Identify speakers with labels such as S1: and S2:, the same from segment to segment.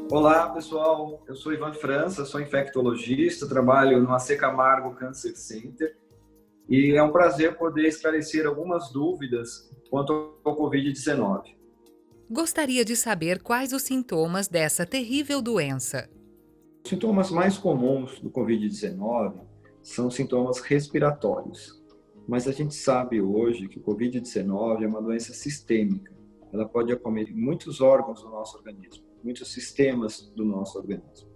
S1: Olá, pessoal. Eu sou Ivan França, sou infectologista, trabalho no AC Camargo Cancer Center e é um prazer poder esclarecer algumas dúvidas quanto ao Covid-19.
S2: Gostaria de saber quais os sintomas dessa terrível doença.
S1: Os sintomas mais comuns do Covid-19 são sintomas respiratórios, mas a gente sabe hoje que o Covid-19 é uma doença sistêmica. Ela pode acometer muitos órgãos do nosso organismo, muitos sistemas do nosso organismo.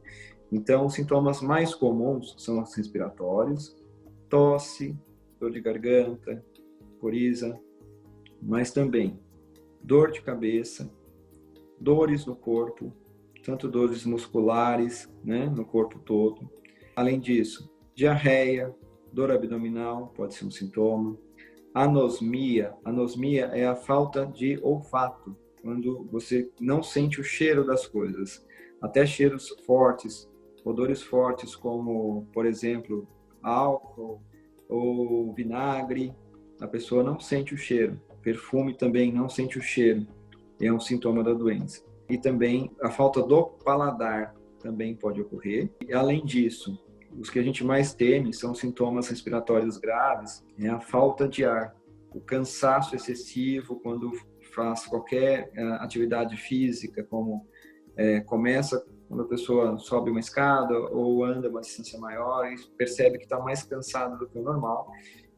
S1: Então, os sintomas mais comuns são os respiratórios, tosse, dor de garganta, coriza, mas também dor de cabeça, dores no corpo, tanto dores musculares, no corpo todo. Além disso, diarreia, dor abdominal pode ser um sintoma. Anosmia é a falta de olfato, quando você não sente o cheiro das coisas. Até cheiros fortes, odores fortes como, por exemplo, álcool ou vinagre, a pessoa não sente o cheiro. Perfume também não sente o cheiro, é um sintoma da doença. E também a falta do paladar também pode ocorrer. E, além disso, os que a gente mais teme são sintomas respiratórios graves, é a falta de ar, o cansaço excessivo quando faz qualquer atividade física, como começa quando a pessoa sobe uma escada ou anda uma distância maior e percebe que está mais cansado do que o normal,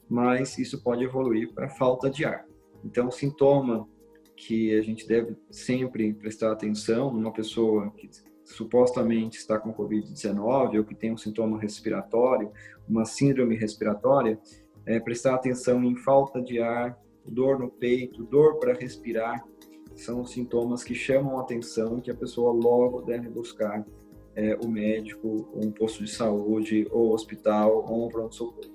S1: mas isso pode evoluir para falta de ar. Então, o sintoma que a gente deve sempre prestar atenção numa pessoa que supostamente está com Covid-19 ou que tem um sintoma respiratório, uma síndrome respiratória, é prestar atenção em falta de ar, dor no peito, dor para respirar, são os sintomas que chamam a atenção e que a pessoa logo deve buscar o médico, um posto de saúde, ou hospital, ou um pronto-socorro.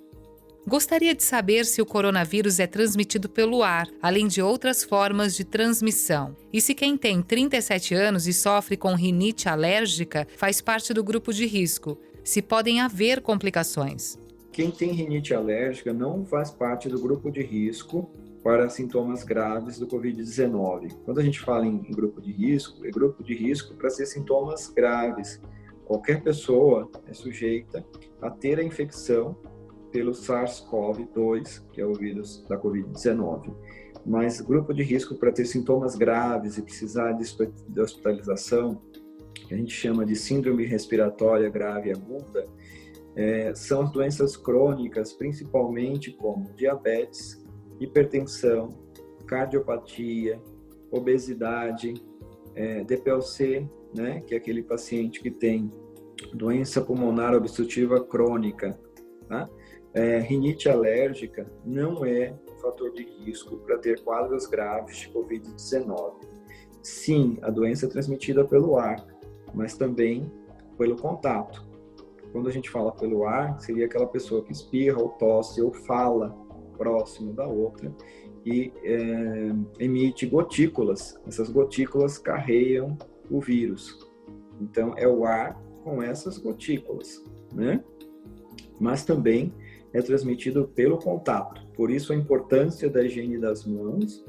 S2: Gostaria de saber se o coronavírus é transmitido pelo ar, além de outras formas de transmissão. E se quem tem 37 anos e sofre com rinite alérgica faz parte do grupo de risco, se podem haver complicações.
S1: Quem tem rinite alérgica não faz parte do grupo de risco para sintomas graves do Covid-19. Quando a gente fala em grupo de risco, é grupo de risco para ser sintomas graves. Qualquer pessoa é sujeita a ter a infecção pelo SARS-CoV-2, que é o vírus da Covid-19. Mas grupo de risco para ter sintomas graves e precisar de hospitalização, que a gente chama de síndrome respiratória grave aguda, são as doenças crônicas, principalmente como diabetes, hipertensão, cardiopatia, obesidade, DPLC, que é aquele paciente que tem doença pulmonar obstrutiva crônica, tá? Rinite alérgica não é um fator de risco para ter quadros graves de Covid-19. Sim, a doença é transmitida pelo ar, mas também pelo contato. Quando a gente fala pelo ar, seria aquela pessoa que espirra ou tosse ou fala próximo da outra e emite gotículas. Essas gotículas carregam o vírus. Então, é o ar com essas gotículas, Mas também é transmitido pelo contato. Por isso a importância da higiene das mãos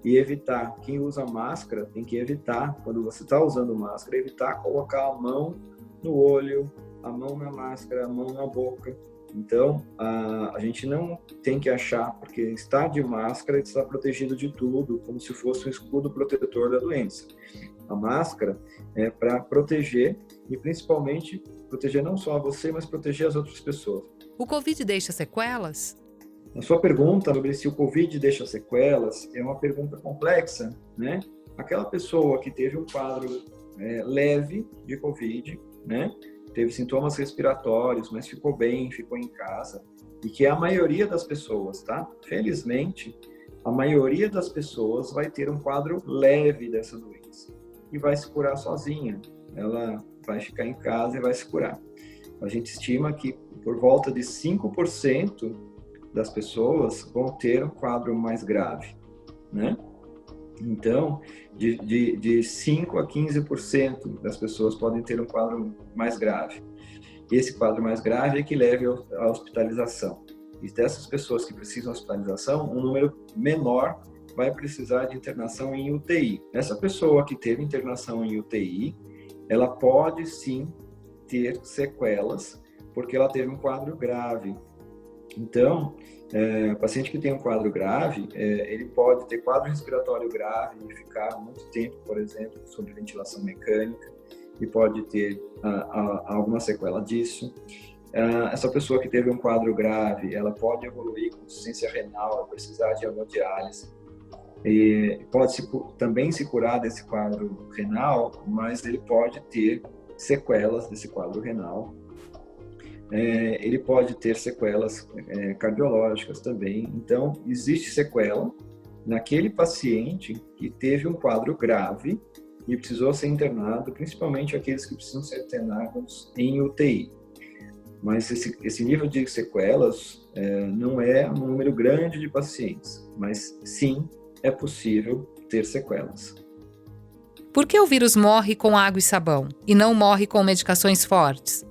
S1: e evitar, quem usa máscara tem que evitar, quando você está usando máscara, evitar colocar a mão no olho, a mão na máscara, a mão na boca. Então, a gente não tem que achar, porque estar de máscara está protegido de tudo, como se fosse um escudo protetor da doença. A máscara é para proteger e principalmente proteger não só você, mas proteger as outras pessoas.
S2: O Covid deixa sequelas?
S1: A sua pergunta sobre se o Covid deixa sequelas é uma pergunta complexa, Aquela pessoa que teve um quadro leve de Covid, teve sintomas respiratórios, mas ficou bem, ficou em casa, e que é a maioria das pessoas, tá? Felizmente, a maioria das pessoas vai ter um quadro leve dessa doença e vai se curar sozinha. Ela vai ficar em casa e vai se curar. A gente estima que por volta de 5% das pessoas vão ter um quadro mais grave, Então, de 5 a 15% das pessoas podem ter um quadro mais grave. Esse quadro mais grave é que leva à hospitalização. E dessas pessoas que precisam de hospitalização, um número menor vai precisar de internação em UTI. Essa pessoa que teve internação em UTI, ela pode sim ter sequelas, porque ela teve um quadro grave. Então, o paciente que tem um quadro grave, ele pode ter quadro respiratório grave e ficar muito tempo, por exemplo, sob ventilação mecânica, e pode ter alguma sequela disso. Essa pessoa que teve um quadro grave, ela pode evoluir com insuficiência renal, precisar de hemodiálise. E pode também se curar desse quadro renal, mas ele pode ter sequelas desse quadro renal. Ele pode ter sequelas cardiológicas também. Então, existe sequela naquele paciente que teve um quadro grave e precisou ser internado, principalmente aqueles que precisam ser internados em UTI. Mas esse nível de sequelas não é um número grande de pacientes, mas sim é possível ter sequelas.
S2: Por que o vírus morre com água e sabão e não morre com medicações fortes?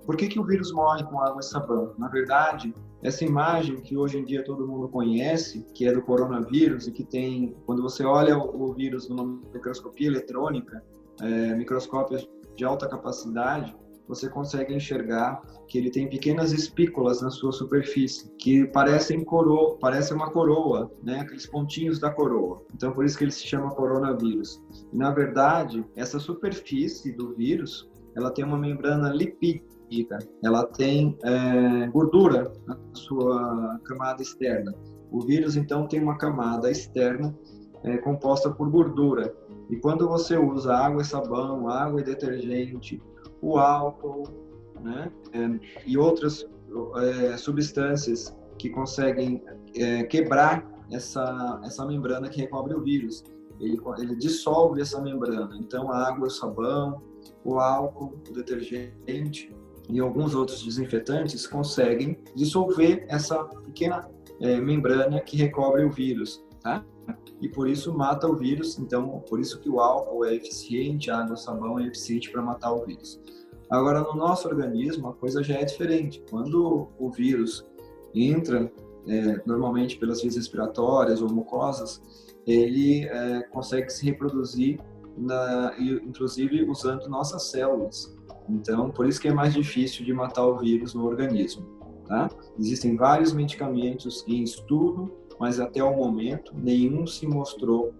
S1: Por que o vírus morre com água e sabão? Na verdade, essa imagem que hoje em dia todo mundo conhece, que é do coronavírus e que tem, quando você olha o vírus numa microscopia eletrônica, microscópios de alta capacidade, você consegue enxergar que ele tem pequenas espículas na sua superfície, que parece uma coroa, né? Aqueles pontinhos da coroa. Então, por isso que ele se chama coronavírus. E, na verdade, essa superfície do vírus, ela tem uma membrana lipídica, ela tem gordura na sua camada externa. O vírus, então, tem uma camada externa composta por gordura. E quando você usa água e sabão, água e detergente, o álcool, né, e outras substâncias que conseguem quebrar essa membrana que recobre o vírus. Ele dissolve essa membrana. Então, a água, o sabão, o álcool, o detergente e alguns outros desinfetantes conseguem dissolver essa pequena membrana que recobre o vírus, tá? E por isso mata o vírus. Então, por isso que o álcool é eficiente, a água, o sabão é eficiente para matar o vírus. Agora, no nosso organismo, a coisa já é diferente. Quando o vírus entra, normalmente pelas vias respiratórias ou mucosas, ele consegue se reproduzir, inclusive usando nossas células. Então, por isso que é mais difícil de matar o vírus no organismo, tá? Existem vários medicamentos em estudo, mas até o momento nenhum se mostrou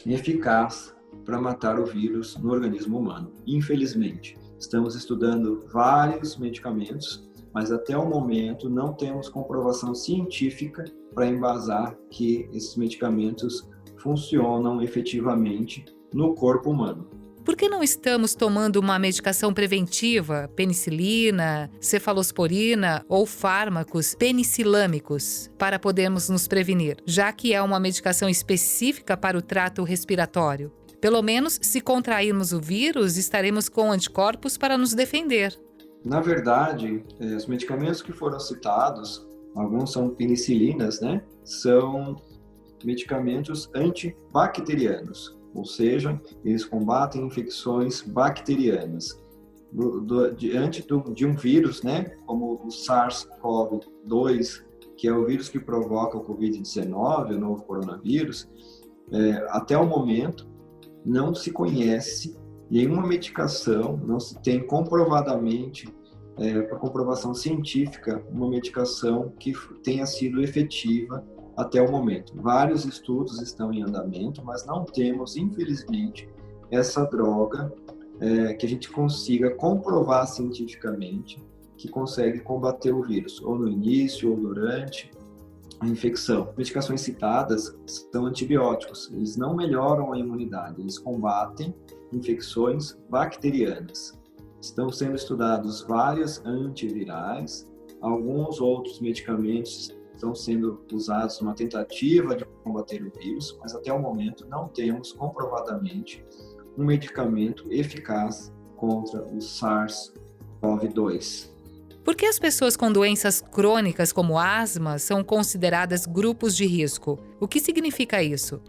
S1: eficaz para matar o vírus no organismo humano. Infelizmente, estamos estudando vários medicamentos, mas até o momento não temos comprovação científica para embasar que esses medicamentos funcionam efetivamente no corpo humano.
S2: Por que não estamos tomando uma medicação preventiva, penicilina, cefalosporina ou fármacos penicilâmicos, para podermos nos prevenir, já que é uma medicação específica para o trato respiratório? Pelo menos, se contrairmos o vírus, estaremos com anticorpos para nos defender.
S1: Na verdade, os medicamentos que foram citados, alguns são penicilinas, né? São medicamentos antibacterianos. Ou seja, eles combatem infecções bacterianas. Diante de um vírus, né, como o SARS-CoV-2, que é o vírus que provoca o Covid-19, o novo coronavírus, até o momento não se conhece nenhuma medicação, não se tem comprovadamente, por comprovação científica, uma medicação que tenha sido efetiva até o momento. Vários estudos estão em andamento, mas não temos, infelizmente, essa droga que a gente consiga comprovar cientificamente que consegue combater o vírus, ou no início ou durante a infecção. Medicações citadas são antibióticos. Eles não melhoram a imunidade, eles combatem infecções bacterianas. Estão sendo estudados vários antivirais, alguns outros medicamentos estão sendo usados numa tentativa de combater o vírus, mas até o momento não temos comprovadamente um medicamento eficaz contra o SARS-CoV-2.
S2: Por que as pessoas com doenças crônicas como asma são consideradas grupos de risco? O que significa isso?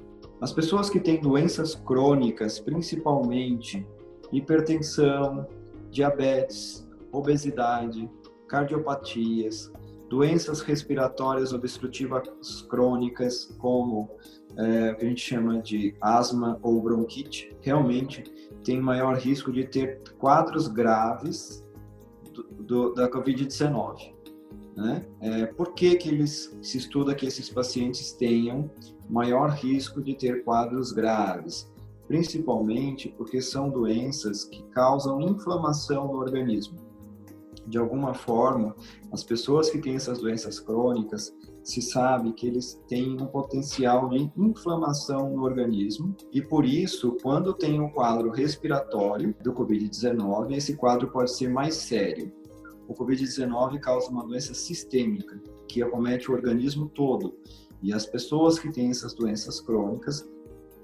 S1: As pessoas que têm doenças crônicas, principalmente hipertensão, diabetes, obesidade, cardiopatias, doenças respiratórias obstrutivas crônicas, como que a gente chama de asma ou bronquite, realmente tem maior risco de ter quadros graves da Covid-19. Né? Por que se estuda que esses pacientes tenham maior risco de ter quadros graves? Principalmente porque são doenças que causam inflamação no organismo. De alguma forma, as pessoas que têm essas doenças crônicas, se sabe que eles têm um potencial de inflamação no organismo e, por isso, quando tem um quadro respiratório do Covid-19, esse quadro pode ser mais sério. O Covid-19 causa uma doença sistêmica, que acomete o organismo todo. E as pessoas que têm essas doenças crônicas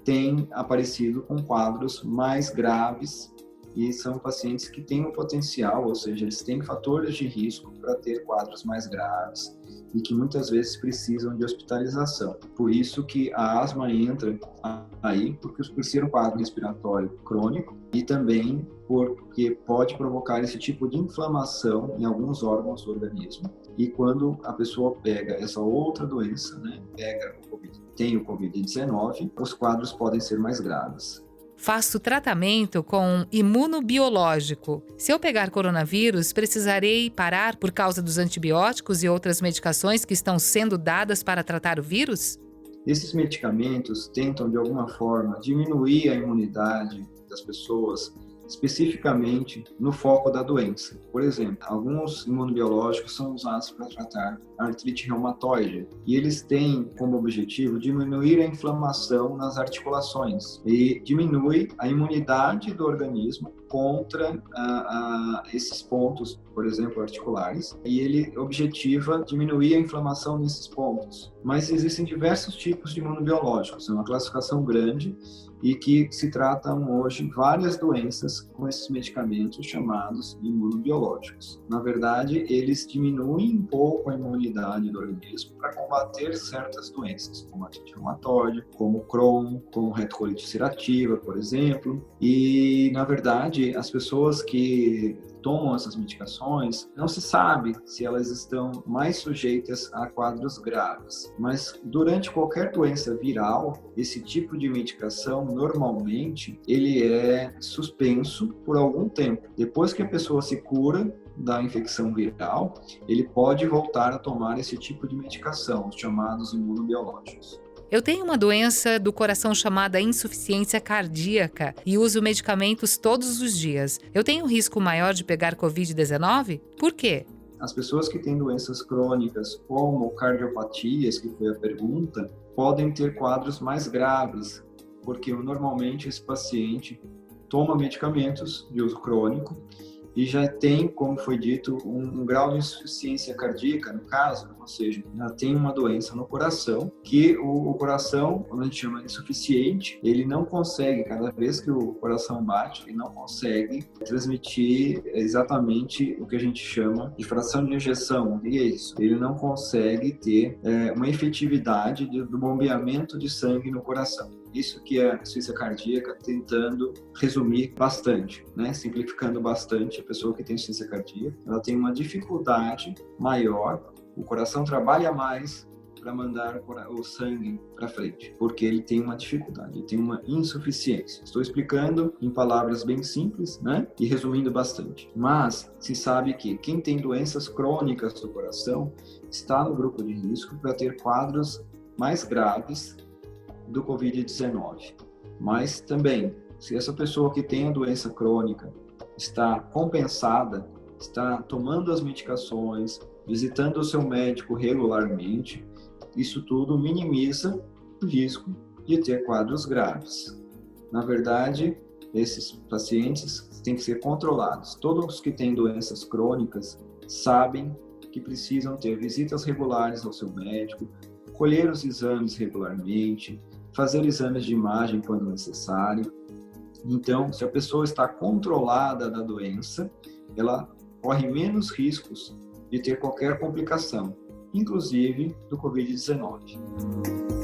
S1: têm aparecido com quadros mais graves e são pacientes que têm um potencial, ou seja, eles têm fatores de risco para ter quadros mais graves e que muitas vezes precisam de hospitalização. Por isso que a asma entra aí, por ser um quadro respiratório crônico e também porque pode provocar esse tipo de inflamação em alguns órgãos do organismo. E quando a pessoa pega essa outra doença, né, tem o Covid-19, os quadros podem ser mais graves.
S2: Faço tratamento com imunobiológico. Se eu pegar coronavírus, precisarei parar por causa dos antibióticos e outras medicações que estão sendo dadas para tratar o vírus?
S1: Esses medicamentos tentam, de alguma forma, diminuir a imunidade das pessoas, especificamente no foco da doença. Por exemplo, alguns imunobiológicos são usados para tratar a artrite reumatoide e eles têm como objetivo diminuir a inflamação nas articulações e diminui a imunidade do organismo contra esses pontos, por exemplo, articulares, e ele objetiva diminuir a inflamação nesses pontos. Mas existem diversos tipos de imunobiológicos, é uma classificação grande e que se tratam hoje várias doenças com esses medicamentos chamados imunobiológicos. Na verdade, eles diminuem um pouco a imunidade do organismo para combater certas doenças, como a artrite reumatoide, como Crohn, como retocolite ulcerativa, por exemplo. E, na verdade, as pessoas que tomam essas medicações, não se sabe se elas estão mais sujeitas a quadros graves. Mas durante qualquer doença viral, esse tipo de medicação, normalmente, ele é suspenso por algum tempo. Depois que a pessoa se cura da infecção viral, ele pode voltar a tomar esse tipo de medicação, os chamados imunobiológicos.
S2: Eu tenho uma doença do coração chamada insuficiência cardíaca e uso medicamentos todos os dias. Eu tenho um risco maior de pegar Covid-19? Por quê?
S1: As pessoas que têm doenças crônicas, como cardiopatias, que foi a pergunta, podem ter quadros mais graves, porque normalmente esse paciente toma medicamentos de uso crônico e já tem, como foi dito, um grau de insuficiência cardíaca, no caso, ou seja, já tem uma doença no coração, que o coração, quando a gente chama de insuficiente, ele não consegue, cada vez que o coração bate, ele não consegue transmitir exatamente o que a gente chama de fração de ejeção, e é isso, ele não consegue ter uma efetividade do bombeamento de sangue no coração. Isso que é a insuficiência cardíaca, tentando resumir bastante, né? Simplificando bastante, a pessoa que tem insuficiência cardíaca, ela tem uma dificuldade maior, o coração trabalha mais para mandar o sangue para frente, porque ele tem uma dificuldade, ele tem uma insuficiência. Estou explicando em palavras bem simples, né? E resumindo bastante. Mas se sabe que quem tem doenças crônicas do coração está no grupo de risco para ter quadros mais graves do Covid-19. Mas também, se essa pessoa que tem a doença crônica está compensada, está tomando as medicações, visitando o seu médico regularmente, isso tudo minimiza o risco de ter quadros graves. Na verdade, esses pacientes têm que ser controlados. Todos que têm doenças crônicas sabem que precisam ter visitas regulares ao seu médico, colher os exames regularmente, fazer exames de imagem quando necessário. Então, se a pessoa está controlada da doença, ela corre menos riscos de ter qualquer complicação, inclusive do Covid-19.